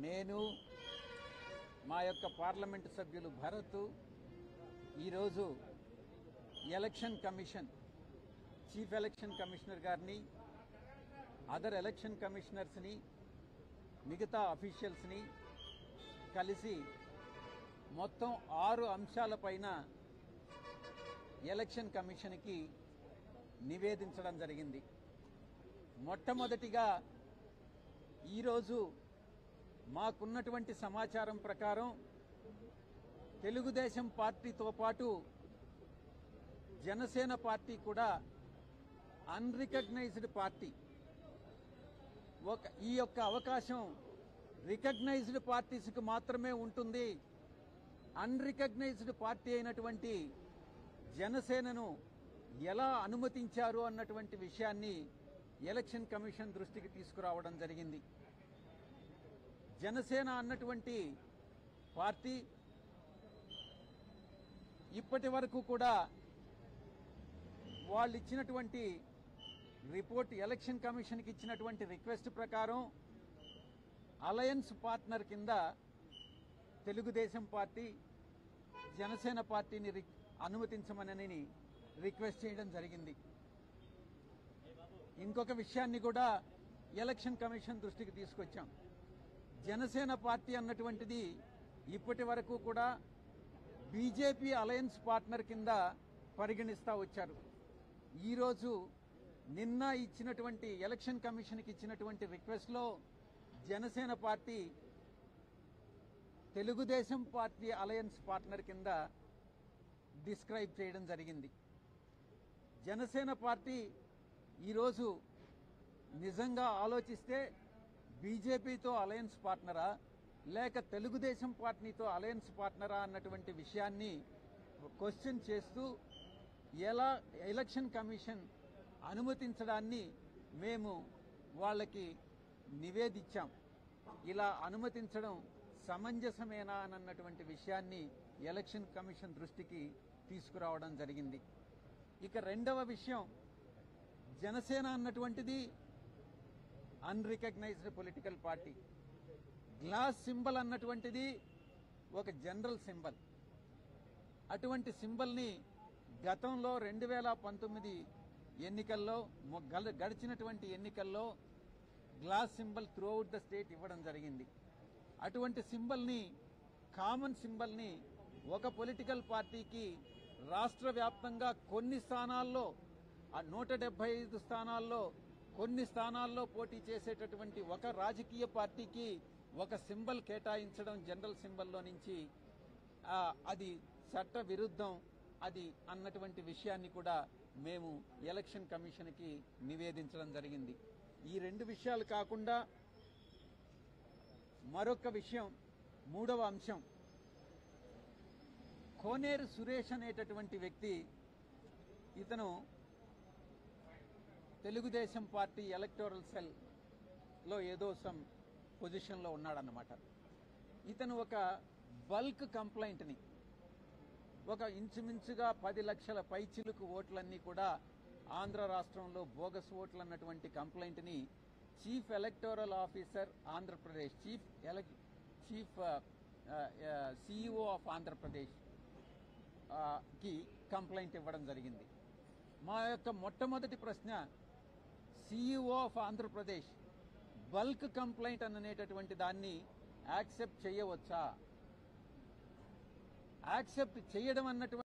నేను మా యొక్క పార్లమెంటు సభ్యులు భరత్ ఈరోజు election commission chief election commissioner గారిని అదర్ ఎలక్షన్ కమిషనర్స్ని మిగతా అఫీషియల్స్ని కలిసి మొత్తం 6 అంశాలపైన ఎలక్షన్ కమిషన్కి నివేదించడం జరిగింది. మొట్టమొదటిగా ఈరోజు మాకున్నటువంటి సమాచారం ప్రకారం తెలుగుదేశం పార్టీతో పాటు జనసేన పార్టీ కూడా అన్రికగ్నైజ్డ్ పార్టీ. ఈ యొక్క అవకాశం రికగ్నైజ్డ్ పార్టీస్కి మాత్రమే ఉంటుంది. అన్రికగ్నైజ్డ్ పార్టీ అయినటువంటి జనసేనను ఎలా అనుమతించారు అన్నటువంటి విషయాన్ని ఎలక్షన్ కమిషన్ దృష్టికి తీసుకురావడం జరిగింది. జనసేన అన్నటువంటి పార్టీ ఇప్పటి వరకు కూడా వాళ్ళు ఇచ్చినటువంటి రిపోర్ట్ ఎలక్షన్ కమిషన్కి ఇచ్చినటువంటి రిక్వెస్ట్ ప్రకారం అలయన్స్ పార్ట్నర్ కింద తెలుగుదేశం పార్టీ జనసేన పార్టీని అనుమతించమని రిక్వెస్ట్ చేయడం జరిగింది. ఇంకొక విషయాన్ని కూడా ఎలక్షన్ కమిషన్ దృష్టికి తీసుకొచ్చాం. జనసేన పార్టీ అన్నటువంటిది ఇప్పటి వరకు కూడా బీజేపీ అలయన్స్ పార్ట్నర్ కింద పరిగణిస్తా వచ్చారు. ఈరోజు నిన్న ఇచ్చినటువంటి ఎలక్షన్ కమిషన్కి ఇచ్చినటువంటి రిక్వెస్ట్లో Janasena party Telugu Desam party alliance partner కింద డిస్క్రైబ్ చేయడం జరిగింది. జనసేన పార్టీ ఈరోజు నిజంగా ఆలోచిస్తే బీజేపీతో అలయన్స్ పార్ట్నరా లేక తెలుగుదేశం పార్టీతో అలయన్స్ పార్ట్నరా అన్నటువంటి విషయాన్ని క్వశ్చన్ చేస్తూ ఎలా ఎలక్షన్ కమిషన్ అనుమతించడాన్ని మేము వాళ్ళకి నివేదించాం. ఇలా అనుమతించడం సమంజసమేనా అన్నటువంటి విషయాన్ని ఎలక్షన్ కమిషన్ దృష్టికి తీసుకురావడం జరిగింది. ఇక రెండవ విషయం, జనసేన అన్నటువంటిది unrecognised political party. Glass symbol అన్నటువంటిది ఒక జనరల్ సింబల్. అటువంటి సింబల్ని గతంలో 2019 ఎన్నికల్లో గడిచినటువంటి ఎన్నికల్లో glass symbol throughout the state ఇవ్వడం జరిగింది. అటువంటి సింబల్ని కామన్ సింబల్ని ఒక పొలిటికల్ పార్టీకి రాష్ట్ర వ్యాప్తంగా కొన్ని స్థానాల్లో 175 స్థానాల్లో కొన్ని స్థానాల్లో పోటీ చేసేటటువంటి ఒక రాజకీయ పార్టీకి ఒక సింబల్ కేటాయించడం జనరల్ సింబల్లో నుంచి అది చట్ట విరుద్ధం అది అన్నటువంటి విషయాన్ని కూడా మేము ఎలక్షన్ కమిషన్కి నివేదించడం జరిగింది. ఈ 2 విషయాలు కాకుండా మరొక విషయం, మూడవ అంశం, కోనేరు సురేష్ అనేటటువంటి వ్యక్తి, ఇతను తెలుగుదేశం పార్టీ ఎలక్టోరల్ సెల్ లో ఏదో సమ్ పొజిషన్లో ఉన్నాడన్నమాట. ఇతను ఒక బల్క్ కంప్లైంట్ని, ఒక ఇంచుమించుగా 10 లక్షల పైచిలుకు ఓట్లన్నీ కూడా ఆంధ్ర రాష్ట్రంలో బోగస్ ఓట్లు అన్నటువంటి కంప్లైంట్ని chief electoral officer Andhra Pradesh, chief CEO of Andhra Pradesh కి కంప్లైంట్ ఇవ్వడం జరిగింది. మా యొక్క మొట్టమొదటి ప్రశ్న, CEO of Andhra Pradesh bulk complaint అనేటటువంటి దాన్ని యాక్సెప్ట్ చేయవచ్చా? యాక్సెప్ట్ చేయడం అన్నటువంటి